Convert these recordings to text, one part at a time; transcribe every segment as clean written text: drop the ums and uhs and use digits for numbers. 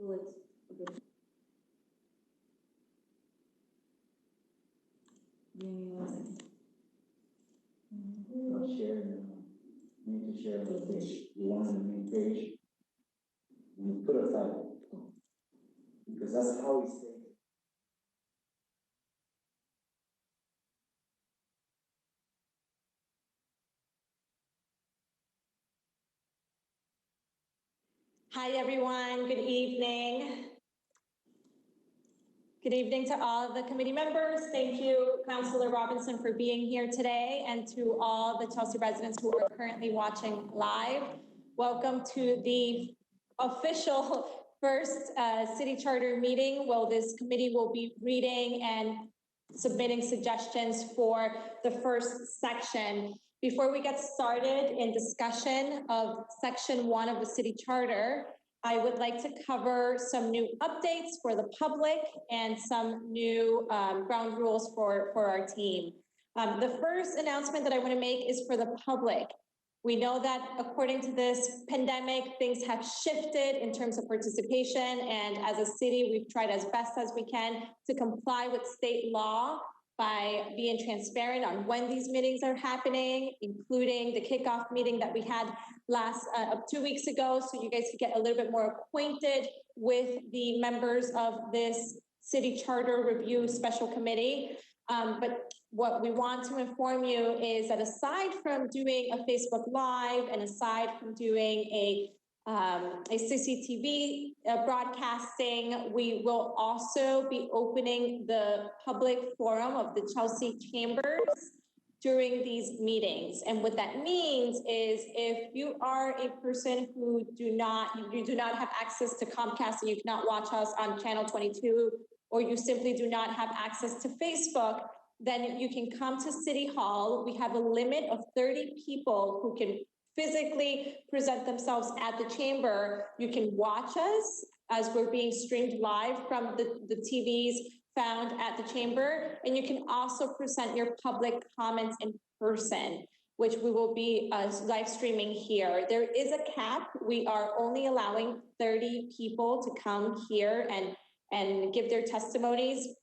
Oh, it's okay. Give me 1 second. I'll share, need to share the page. You want the main page? You put a title. Because that's how we say it. Hi, everyone. Good evening. Good evening to all of the committee members. Thank you, Councilor Robinson, for being here today, and to all the Chelsea residents who are currently watching live. Welcome to the official first city charter meeting. Well, this committee will be reading and submitting suggestions for the first section. Before we get started in discussion of section 1 of the city charter, I would like to cover some new updates for the public and some new ground rules for our team. The first announcement that I want to make is for the public. We know that according to this pandemic, things have shifted in terms of participation, and as a city, we've tried as best as we can to comply with state law by being transparent on when these meetings are happening, including the kickoff meeting that we had last 2 weeks ago, so you guys could get a little bit more acquainted with the members of this city charter review special committee. But what we want to inform you is that aside from doing a Facebook Live and aside from doing a CCTV broadcasting, we will also be opening the public forum of the Chelsea Chambers during these meetings. And what that means is if you are a person who you do not have access to Comcast and you cannot watch us on channel 22, or you simply do not have access to Facebook, then you can come to City Hall. We have a limit of 30 people who can physically present themselves at the chamber. You can watch us as we're being streamed live from the TVs found at the chamber, and you can also present your public comments in person, which we will be live streaming here. There is a cap. We are only allowing 30 people to come here and give their testimonies.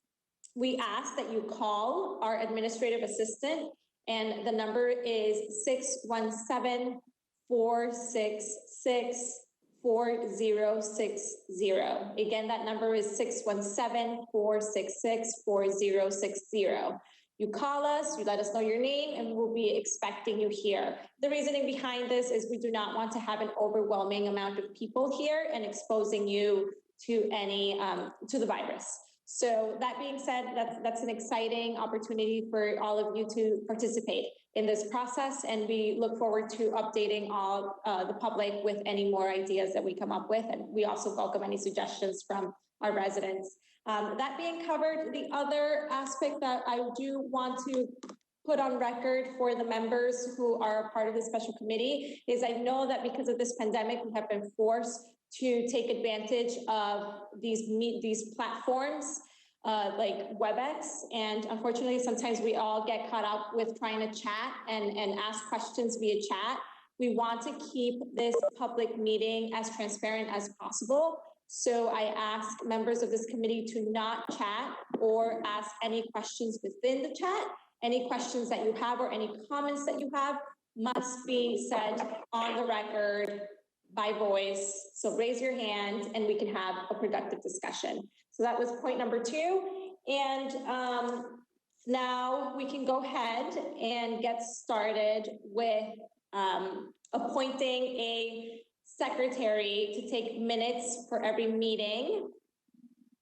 We ask that you call our administrative assistant, and the number is 617-466-4060. Again, that number is 617-466-4060. You call us, you let us know your name, and we'll be expecting you here. The reasoning behind this is we do not want to have an overwhelming amount of people here and exposing you to any to the virus. So that being said, that's an exciting opportunity for all of you to participate in this process, and we look forward to updating all the public with any more ideas that we come up with, and we also welcome any suggestions from our residents. That being covered, the other aspect that I do want to put on record for the members who are a part of the special committee is I know that because of this pandemic, we have been forced to take advantage of these platforms like WebEx. And unfortunately, sometimes we all get caught up with trying to chat and ask questions via chat. We want to keep this public meeting as transparent as possible. So I ask members of this committee to not chat or ask any questions within the chat. Any questions that you have or any comments that you have must be said on the record by voice. So raise your hand and we can have a productive discussion. So that was point number 2. And now we can go ahead and get started with appointing a secretary to take minutes for every meeting.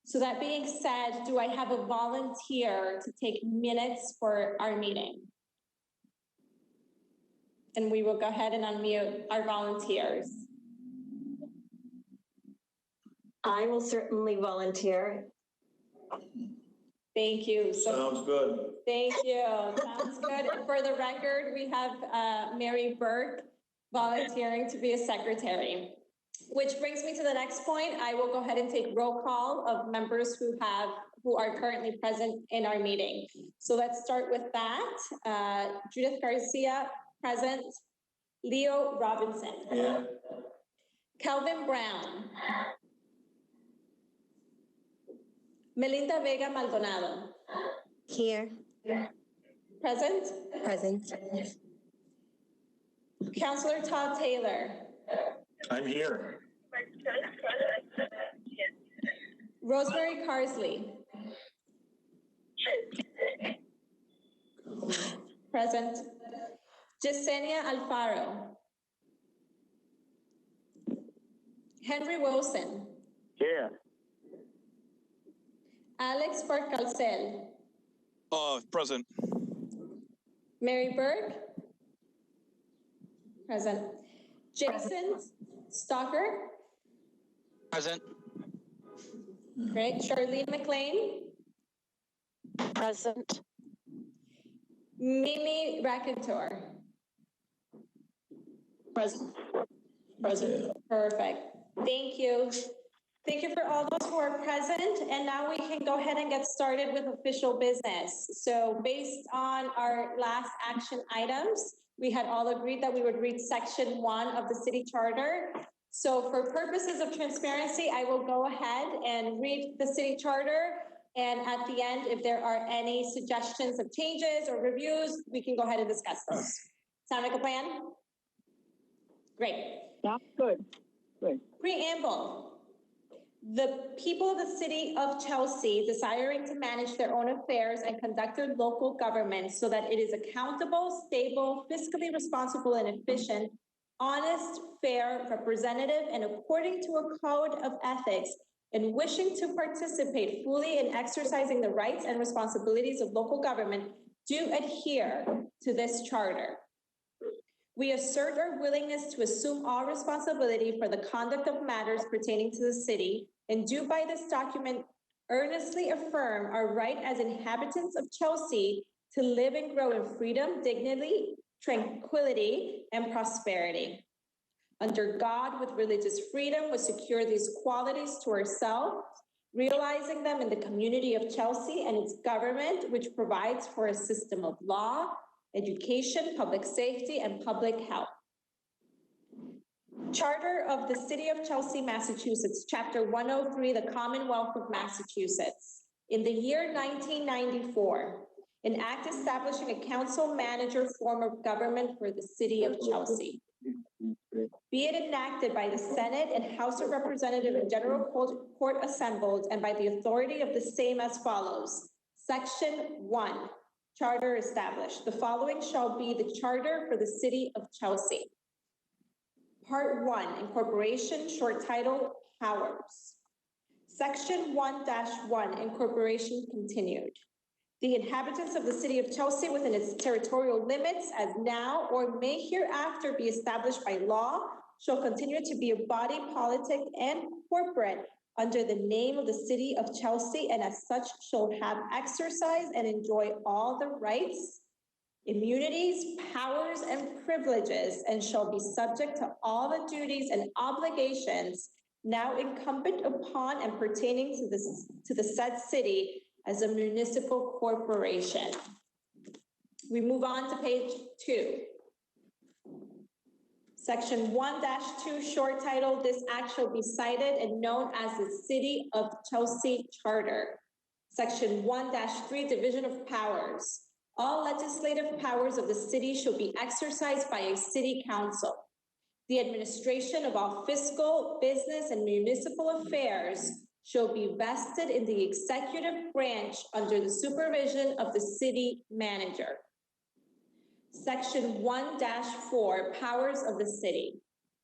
So that being said, do I have a volunteer to take minutes for our meeting? And we will go ahead and unmute our volunteers. I will certainly volunteer. Thank you. Sounds good. Thank you. Sounds good. And for the record, we have Mary Burke volunteering to be a secretary. Which brings me to the next point. I will go ahead and take roll call of members who are currently present in our meeting. So let's start with that. Judith Garcia, present. Leo Robinson. Yeah. Kelvin Brown. Melinda Vega Maldonado. Here. Present. Present. Councillor Todd Taylor. I'm here. Rosemary Carsley. Present. Yesenia Alfaro. Henry Wilson. Here. Alex Barcalcel. Present. Mary Burke. Present. Jason Stalker. Present. Great. Charlene McLean. Present. Mimi Racantor. Present. Perfect. Thank you. Thank you for all those who are present. And now we can go ahead and get started with official business. So based on our last action items, we had all agreed that we would read section 1 of the city charter. So for purposes of transparency, I will go ahead and read the city charter. And at the end, if there are any suggestions of changes or reviews, we can go ahead and discuss those. Sound like a plan? Great. Yeah, good. Preamble. The people of the city of Chelsea desiring to manage their own affairs and conduct their local government so that it is accountable, stable, fiscally responsible, and efficient, honest, fair, representative, and according to a code of ethics, and wishing to participate fully in exercising the rights and responsibilities of local government, do adhere to this charter. We assert our willingness to assume all responsibility for the conduct of matters pertaining to the city, and do by this document earnestly affirm our right as inhabitants of Chelsea to live and grow in freedom, dignity, tranquility, and prosperity. Under God, with religious freedom, we secure these qualities to ourselves, realizing them in the community of Chelsea and its government, which provides for a system of law, education, public safety, and public health. Charter of the City of Chelsea, Massachusetts, Chapter 103, the Commonwealth of Massachusetts. In the year 1994, an act establishing a council-manager form of government for the City of Chelsea. Be it enacted by the Senate and House of Representatives and General Court assembled, and by the authority of the same as follows. Section 1. Charter established. The following shall be the charter for the City of Chelsea. Part 1, Incorporation, short title, Powers. Section 1-1, Incorporation continued. The inhabitants of the City of Chelsea within its territorial limits as now or may hereafter be established by law shall continue to be a body politic and corporate under the name of the City of Chelsea, and as such shall have exercised and enjoy all the rights, immunities, powers, and privileges, and shall be subject to all the duties and obligations now incumbent upon and pertaining to the said city as a municipal corporation. We move on to page 2. Section 1-2, short title, this act shall be cited and known as the City of Chelsea Charter. Section 1-3, division of powers. All legislative powers of the city shall be exercised by a city council. The administration of all fiscal, business, and municipal affairs shall be vested in the executive branch under the supervision of the city manager. Section 1-4, powers of the city.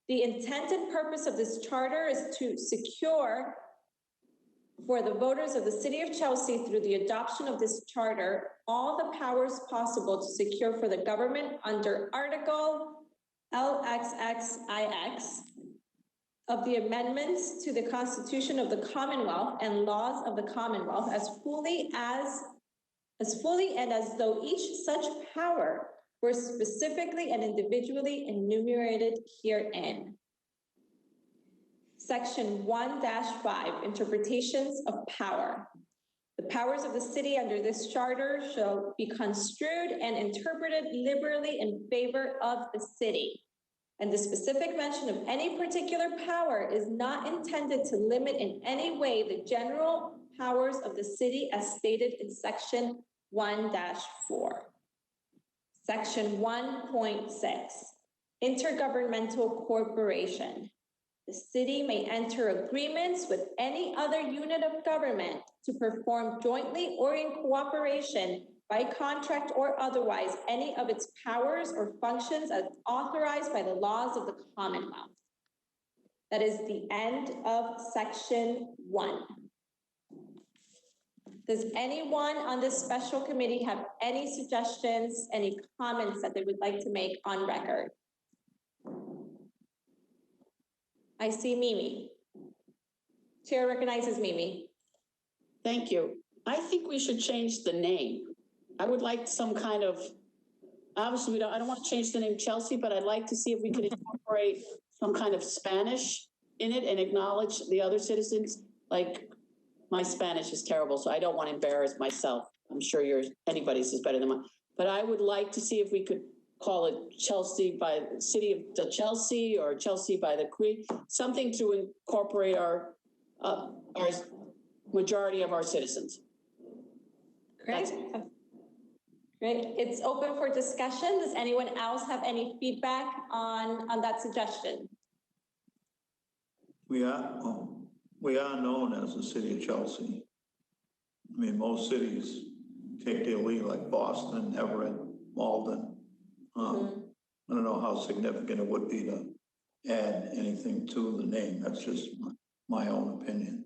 The intent and purpose of this charter is to secure for the voters of the City of Chelsea through the adoption of this charter all the powers possible to secure for the government under Article LXXIX of the amendments to the Constitution of the Commonwealth and laws of the Commonwealth as fully and as though each such power were specifically and individually enumerated herein. Section 1-5, interpretations of power. The powers of the city under this charter shall be construed and interpreted liberally in favor of the city. And the specific mention of any particular power is not intended to limit in any way the general powers of the city as stated in section 1-4. Section 1.6, intergovernmental corporation. The city may enter agreements with any other unit of government to perform jointly or in cooperation by contract or otherwise any of its powers or functions as authorized by the laws of the Commonwealth. That is the end of section 1. Does anyone on this special committee have any suggestions, any comments that they would like to make on record? I see Mimi. Chair recognizes Mimi. Thank you. I think we should change the name. I would like some kind of, obviously I don't want to change the name Chelsea, but I'd like to see if we could incorporate some kind of Spanish in it and acknowledge the other citizens. Like, my Spanish is terrible, so I don't want to embarrass myself. I'm sure anybody's is better than mine. But I would like to see if we could call it Chelsea by the City of the Chelsea or Chelsea by the Creek, something to incorporate our majority of our citizens. Great. Great. It's open for discussion. Does anyone else have any feedback on that suggestion? We are known as the city of Chelsea. I mean, most cities take their lead, like Boston, Everett, Malden. I don't know how significant it would be to add anything to the name. That's just my own opinion.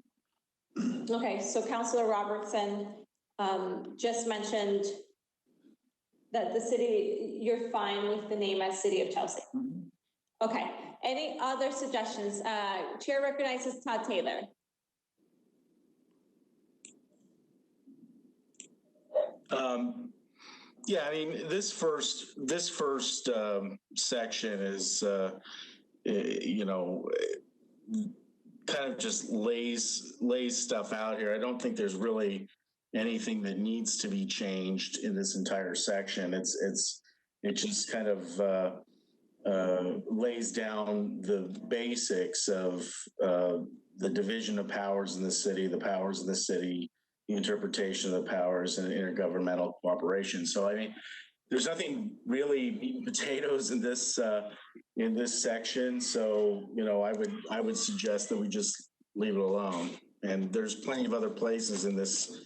Okay, so Councilor Robertson just mentioned that the city, you're fine with the name as City of Chelsea. Okay, any other suggestions? Chair recognizes Todd Taylor. Yeah, I mean, this first section is, you know, kind of just lays stuff out here. I don't think there's really anything that needs to be changed in this entire section. It just kind of lays down the basics of the division of powers in the city, the powers of the city, the interpretation of the powers, and intergovernmental cooperation. So, I mean, there's nothing really meat and potatoes in this section. So, you know, I would suggest that we just leave it alone. And there's plenty of other places in this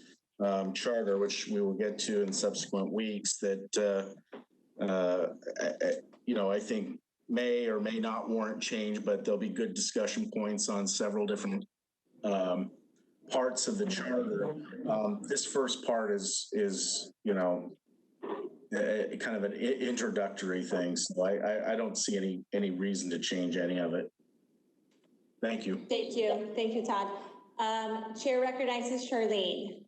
charter, which we will get to in subsequent weeks, that you know, I think may or may not warrant change, but there'll be good discussion points on several different parts of the charter. This first part is you know, kind of an introductory thing. So I don't see any reason to change any of it. Thank you. Thank you, Todd. Chair recognizes Charlene.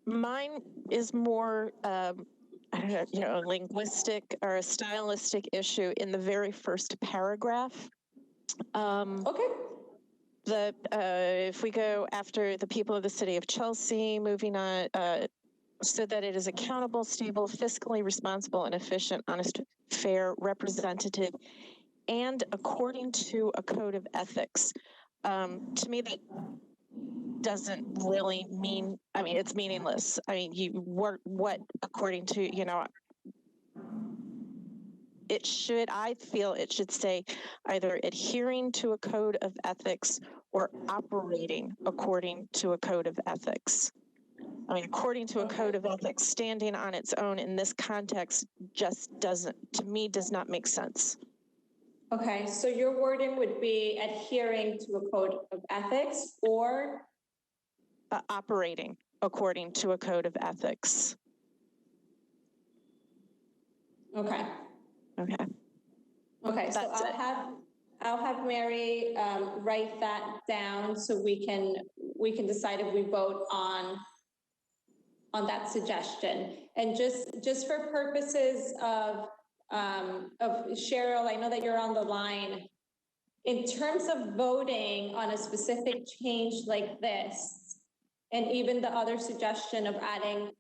Mine is more, you know, a linguistic or a stylistic issue in the very first paragraph. Okay. If we go after the people of the city of Chelsea, moving on, so that it is accountable, stable, fiscally responsible, and efficient, honest, fair, representative, and according to a code of ethics. To me, that doesn't really mean, I mean, it's meaningless. I mean, what according to, you know, I feel it should say either adhering to a code of ethics or operating according to a code of ethics. I mean, according to a code of ethics, standing on its own in this context just doesn't, to me, does not make sense. Okay, so your wording would be adhering to a code of ethics or? Operating according to a code of ethics. Okay. Okay. Okay, so I'll have Mary write that down so we can decide if we vote on that suggestion. And just for purposes of Cheryl, I know that you're on the line. In terms of voting on a specific change like this, and even the other suggestion of adding,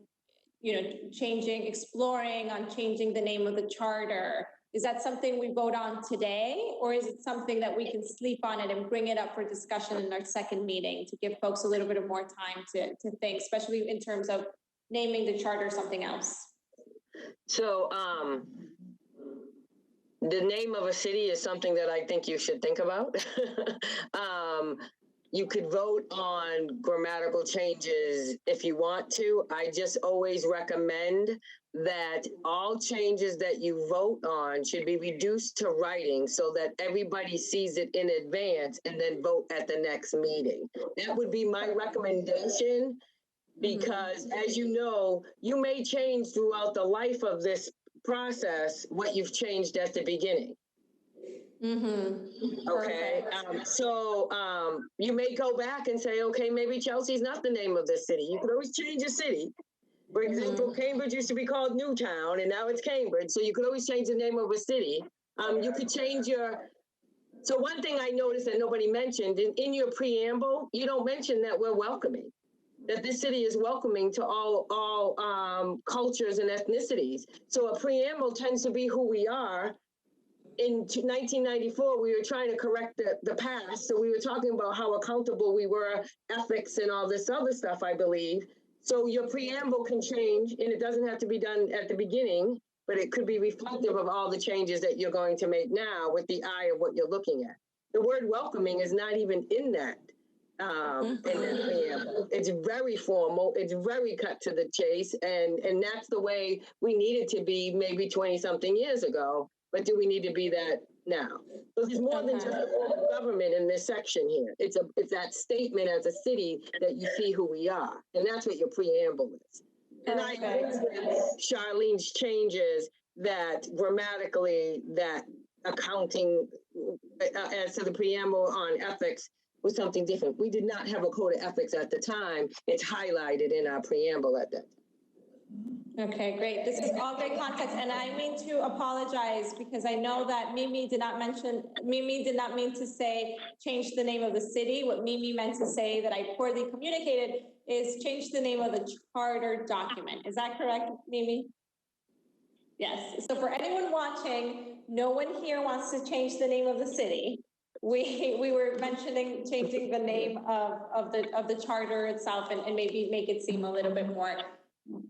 you know, exploring on changing the name of the charter, Is that something we vote on today, or is it something that we can sleep on it and bring it up for discussion in our second meeting to give folks a little bit of more time to think, especially in terms of naming the charter something else? So, the name of a city is something that I think you should think about. You could vote on grammatical changes if you want to. I just always recommend that all changes that you vote on should be reduced to writing so that everybody sees it in advance and then vote at the next meeting. That would be my recommendation, because as you know, you may change throughout the life of this process what you've changed at the beginning. Okay, so you may go back and say, okay, maybe Chelsea's not the name of the city. You could always change a city. For example, Cambridge used to be called Newtown, and now it's Cambridge. So you could always change the name of a city. You could change your. So one thing I noticed that nobody mentioned in your preamble, you don't mention that we're welcoming. That this city is welcoming to all cultures and ethnicities. So a preamble tends to be who we are. In 1994, we were trying to correct the past. So we were talking about how accountable we were, ethics and all this other stuff, I believe. So your preamble can change, and it doesn't have to be done at the beginning, but it could be reflective of all the changes that you're going to make now with the eye of what you're looking at. The word welcoming is not even in that. In that preamble. It's very formal, it's very cut to the chase, and that's the way we needed to be maybe 20 something years ago. But do we need to be that now? So there's more than just a form of government in this section here. It's that statement as a city that you see who we are, and that's what your preamble is. And I agree with Charlene's changes that grammatically, that accounting as to the preamble on ethics was something different. We did not have a code of ethics at the time. It's highlighted in our preamble at that time. Okay, great. This is all great context, and I mean to apologize because I know that Mimi did not mean to say change the name of the city. What Mimi meant to say that I poorly communicated is change the name of the charter document. Is that correct, Mimi? Yes. So for anyone watching, no one here wants to change the name of the city. We were mentioning changing the name of the charter itself and maybe make it seem a little bit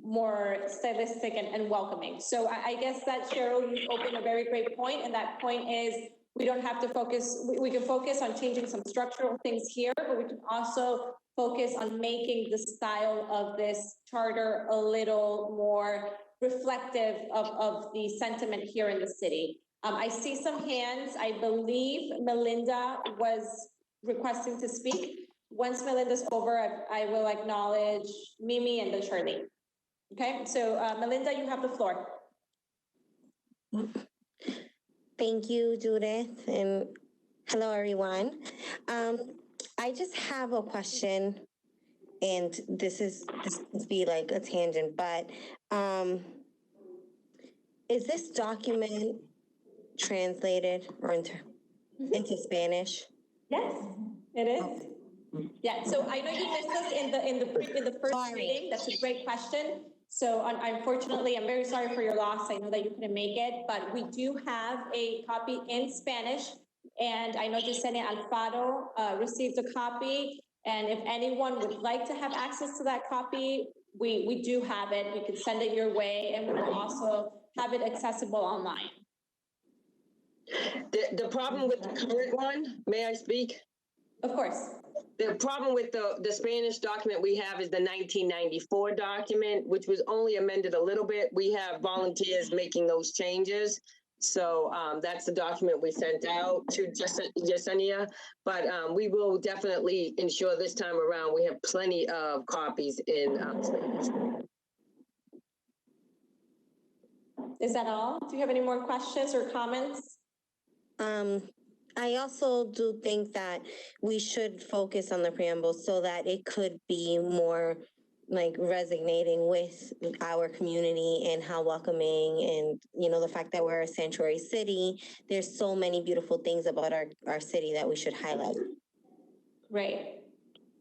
more stylistic and welcoming. So I guess that, Cheryl, you opened a very great point, and that point is we don't have to focus, we can focus on changing some structural things here, but we can also focus on making the style of this charter a little more reflective of the sentiment here in the city. I see some hands. I believe Melinda was requesting to speak. Once Melinda's over, I will acknowledge Mimi and then Charlene. Okay, so Melinda, you have the floor. Thank you, Judith, and hello, everyone. I just have a question, and this must be like a tangent, but is this document translated or into Spanish? Yes, it is. Yeah, so I know you missed us in the first meeting. That's a great question. So unfortunately, I'm very sorry for your loss. I know that you couldn't make it, but we do have a copy in Spanish, and I know Yesenia Alfaro received a copy, and if anyone would like to have access to that copy, we do have it. We can send it your way, and we will also have it accessible online. The problem with the current one, may I speak? Of course. The problem with the Spanish document we have is the 1994 document, which was only amended a little bit. We have volunteers making those changes. So that's the document we sent out to Yesenia, but we will definitely ensure this time around we have plenty of copies in Spanish. Is that all? Do you have any more questions or comments? I also do think that we should focus on the preamble so that it could be more like resonating with our community and how welcoming, and the fact that we're a sanctuary city. There's so many beautiful things about our city that we should highlight. Great.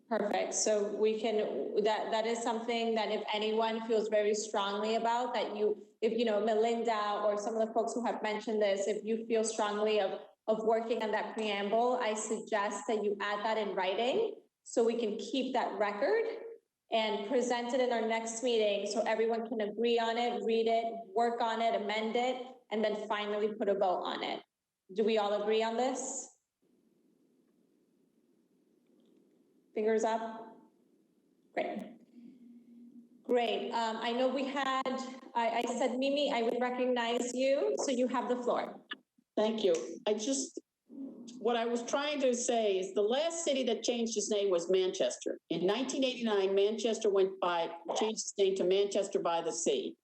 Perfect. So we can, that is something that if anyone feels very strongly about, that if, you know, Melinda or some of the folks who have mentioned this, if you feel strongly of working on that preamble, I suggest that you add that in writing so we can keep that record and present it in our next meeting so everyone can agree on it, read it, work on it, amend it, and then finally put a vote on it. Do we all agree on this? Fingers up? Great. Great. I know we had, I said, Mimi, I would recognize you, so you have the floor. Thank you. What I was trying to say is the last city that changed its name was Manchester. In 1989, Manchester changed its name to Manchester by the Sea.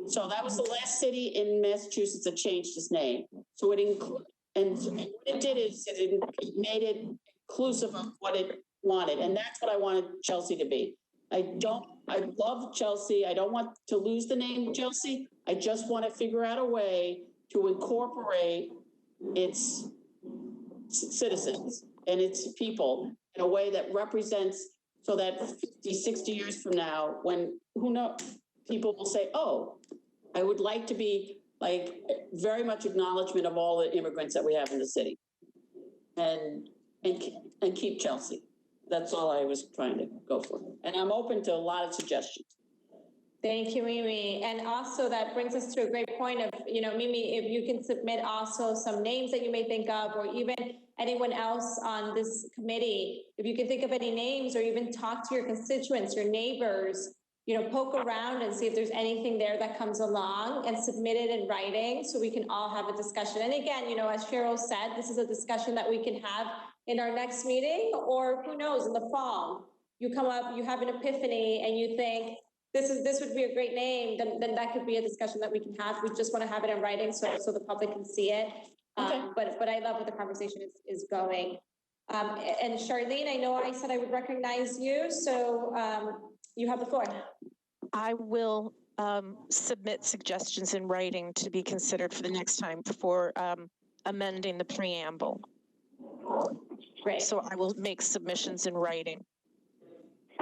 So that was the last city in Massachusetts that changed its name. So it included, and what it did is it made it inclusive of what it wanted. And that's what I wanted Chelsea to be. I love Chelsea. I don't want to lose the name Chelsea. I just want to figure out a way to incorporate its citizens and its people in a way that represents, so that 50, 60 years from now, when, who knows, people will say, oh, I would like to be like very much acknowledgement of all the immigrants that we have in the city, and keep Chelsea. That's all I was trying to go for. And I'm open to a lot of suggestions. Thank you, Mimi. And also that brings us to a great point of, you know, Mimi, if you can submit also some names that you may think of, or even anyone else on this committee, if you can think of any names, or even talk to your constituents, your neighbors, you know, poke around and see if there's anything there that comes along, and submit it in writing so we can all have a discussion. And again, you know, as Cheryl said, this is a discussion that we can have in our next meeting, or who knows, in the fall. You come up, you have an epiphany, and you think, this would be a great name, then that could be a discussion that we can have. We just want to have it in writing so the public can see it. Okay. But I love what the conversation is going. And Charlene, I know I said I would recognize you, so you have the floor. I will submit suggestions in writing to be considered for the next time for amending the preamble. Great. So I will make submissions in writing.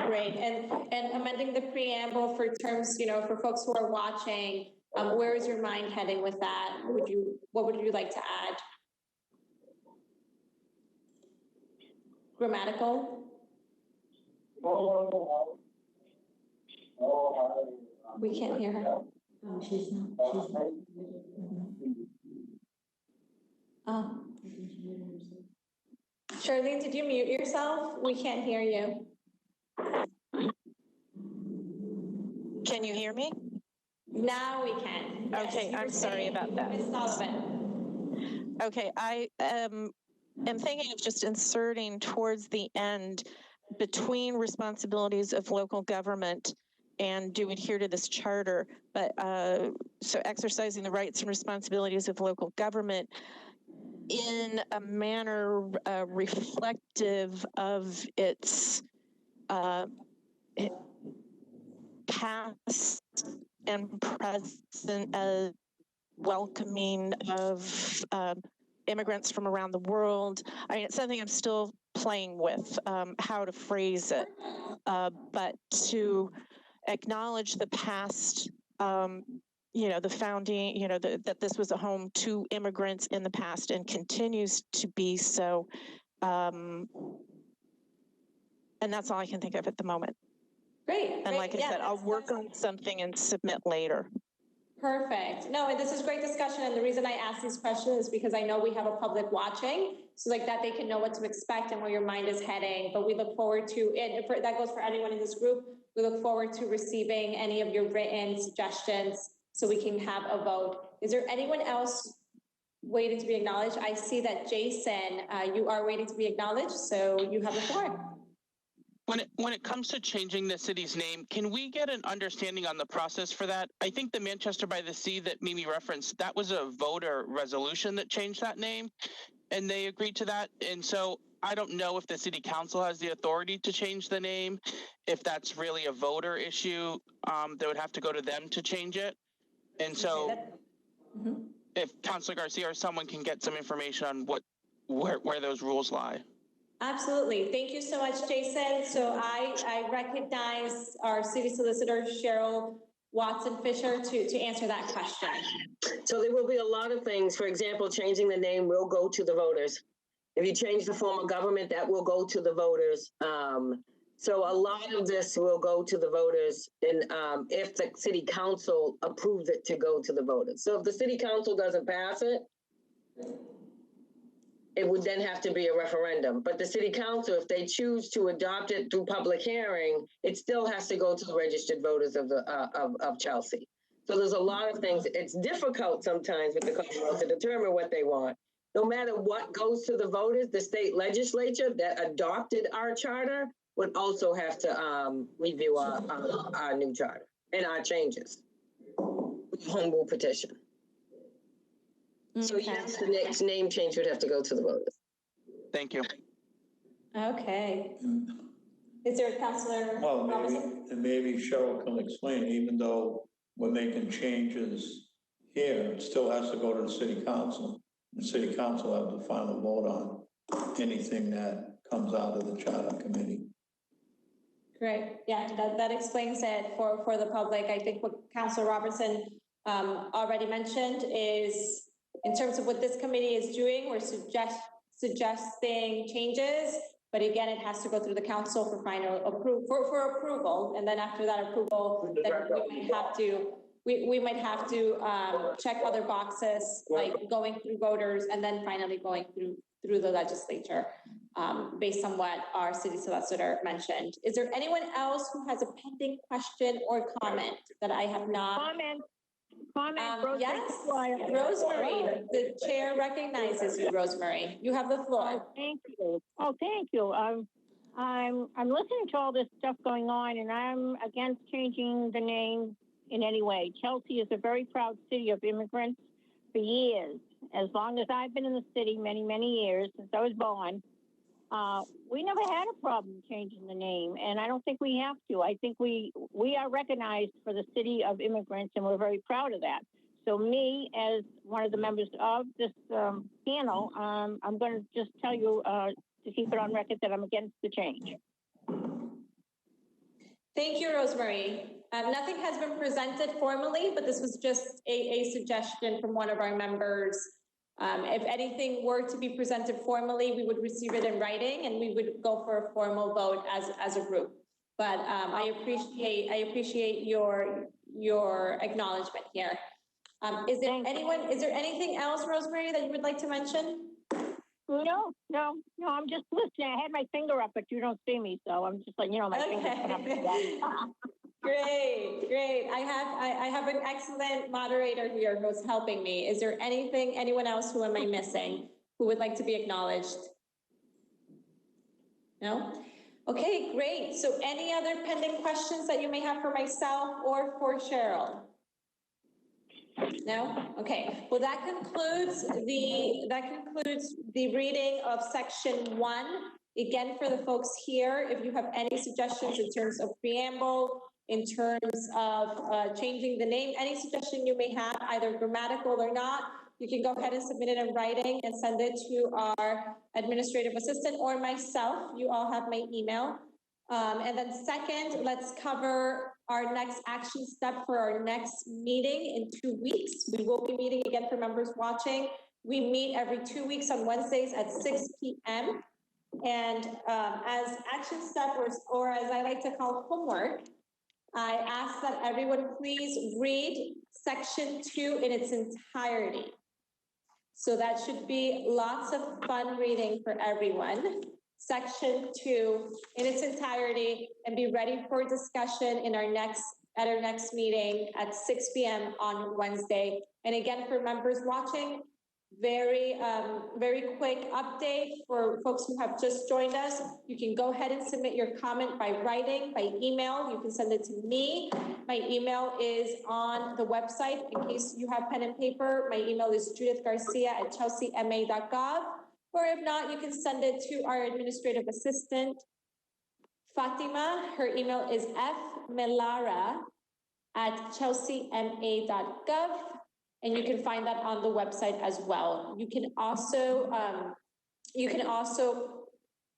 Great. And amending the preamble for terms, you know, for folks who are watching, where is your mind heading with that? What would you like to add? Grammatical? We can't hear her. She's not. Oh. Charlene, did you mute yourself? We can't hear you. Can you hear me? Now we can. Yes, Okay, I'm sorry about that. Ms. Sullivan. Okay, I am thinking of just inserting towards the end, between responsibilities of local government and do adhere to this charter, but so exercising the rights and responsibilities of local government in a manner reflective of its past and present, welcoming of immigrants from around the world. I mean, it's something I'm still playing with, how to phrase it, but to acknowledge the past, you know, the founding, you know, that this was a home to immigrants in the past and continues to be so. And that's all I can think of at the moment. Great. And like I said, I'll work on something and submit later. Perfect. No, and this is great discussion. And the reason I ask these questions is because I know we have a public watching, so like that they can know what to expect and where your mind is heading. But we look forward to, and that goes for anyone in this group, we look forward to receiving any of your written suggestions so we can have a vote. Is there anyone else waiting to be acknowledged? I see that Jason, you are waiting to be acknowledged, so you have the floor. When it comes to changing the city's name, can we get an understanding on the process for that? I think the Manchester by the Sea that Mimi referenced, that was a voter resolution that changed that name, and they agreed to that. And so I don't know if the city council has the authority to change the name. If that's really a voter issue, they would have to go to them to change it. And so if Councilor Garcia or someone can get some information on where those rules lie. Absolutely. Thank you so much, Jason. So I recognize our city solicitor, Cheryl Watson Fisher to answer that question. So there will be a lot of things. For example, changing the name will go to the voters. If you change the form of government, that will go to the voters. So a lot of this will go to the voters, and if the city council approves it to go to the voters. So if the city council doesn't pass it, it would then have to be a referendum. But the city council, if they choose to adopt it through public hearing, it still has to go to the registered voters of the of Chelsea. So there's a lot of things. It's difficult sometimes with the council to determine what they want. No matter what goes to the voters, the state legislature that adopted our charter would also have to review our new charter and our changes. Home rule petition. So yes, the next name change would have to go to the voters. Thank you. Okay. Is there a Councilor Well, Robinson? maybe Cheryl can explain, even though we're making changes here, it still has to go to the city council. The city council have the final vote on anything that comes out of the charter committee. Great. Yeah, that explains it for the public. I think what Councilor Robertson already mentioned is, in terms of what this committee is doing, we're suggesting changes, but again, it has to go through the council for final approval. And then after that approval, then we might have to check other boxes, like going through voters and then finally going through the legislature, based on what our city solicitor mentioned. Is there anyone else who has a pending question or comment that I have not? Comment. Yes, Rosemary, the chair recognizes you, Rosemary. You have the floor. Thank you. Oh, thank you. I'm listening to all this stuff going on, and I'm against changing the name in any way. Chelsea is a very proud city of immigrants for years. As long as I've been in the city, many, many years, since I was born, we never had a problem changing the name, and I don't think we have to. I think we are recognized for the city of immigrants, and we're very proud of that. So me, as one of the members of this panel, I'm going to just tell you to keep it on record that I'm against the change. Thank you, Rosemary. Nothing has been presented formally, but this was just a suggestion from one of our members. If anything were to be presented formally, we would receive it in writing and we would go for a formal vote as a group. But I appreciate your acknowledgement here. Is there anything else, Rosemary, that you would like to mention? No, I'm just listening. I had my finger up, but you don't see me, so I'm just like, my finger's up. Great. I have an excellent moderator here who's helping me. Is there anyone else who am I missing who would like to be acknowledged? No? Okay, great. So any other pending questions that you may have for myself or for Cheryl? No? Okay. Well, that concludes the reading of section 1. Again, for the folks here, if you have any suggestions in terms of preamble, in terms of changing the name, any suggestion you may have, either grammatical or not, you can go ahead and submit it in writing and send it to our administrative assistant or myself. You all have my email. And then second, let's cover our next action step for our next meeting in 2 weeks. We will be meeting again for members watching. We meet every 2 weeks on Wednesdays at 6 p.m. And as action step, or as I like to call homework, I ask that everyone please read section 2 in its entirety. So that should be lots of fun reading for everyone. Section 2 in its entirety, and be ready for discussion in at our next meeting at 6 p.m. on Wednesday. And again, for members watching, very quick update for folks who have just joined us. You can go ahead and submit your comment by writing, by email. You can send it to me. My email is on the website. In case you have pen and paper, my email is judithgarcia@chelseama.gov. Or if not, you can send it to our administrative assistant, Fatima. Her email is fmelara@chelseama.gov. And you can find that on the website as well. You can also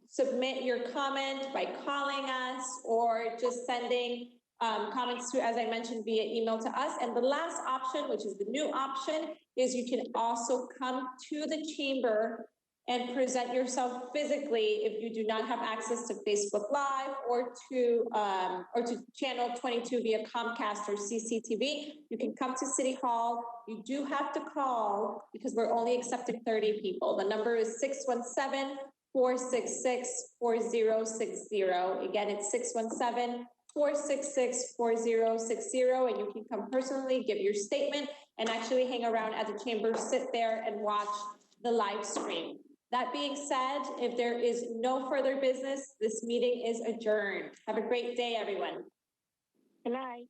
submit your comment by calling us or just sending comments to, as I mentioned, via email to us. And the last option, which is the new option, is you can also come to the chamber and present yourself physically if you do not have access to Facebook Live or to channel 22 via Comcast or CCTV. You can come to City Hall. You do have to call because we're only accepting 30 people. The number is 617-466-4060. Again, it's 617-466-4060, and you can come personally, give your statement, and actually hang around at the chamber, sit there and watch the live stream. That being said, if there is no further business, this meeting is adjourned. Have a great day, everyone. Good night.